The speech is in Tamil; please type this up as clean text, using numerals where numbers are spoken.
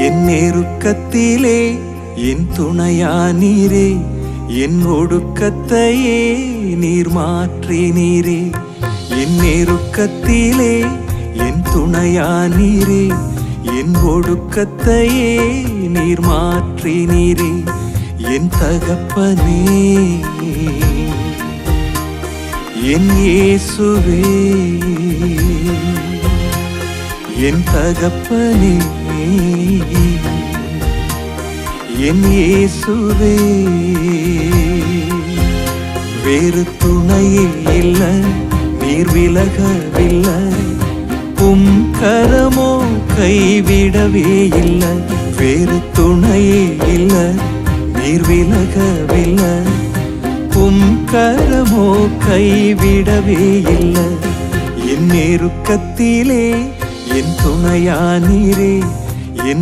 என் நெருக்கத்திலே என் துணையானீரே, என் ஒடுக்கத்தையே நீர் மாற்றினீரே. என் நெருக்கத்திலே என் துணையானீரே, என் ஒடுக்கத்தையே நீர் மாற்றினீரே. என் தகப்பனே, என் இயேசுவே, என் தகப்பனே, என் இயேசுவே. வேறு துணையே இல்ல, நீர் விலகவில்லை, உம் கரமோ கைவிடவே இல்லை. வேறு துணையே இல்ல, நீர் விலகவில்லை, உம் கரமோ கைவிடவே இல்லை. என் நெருக்கத்திலே என் துணையானீரே,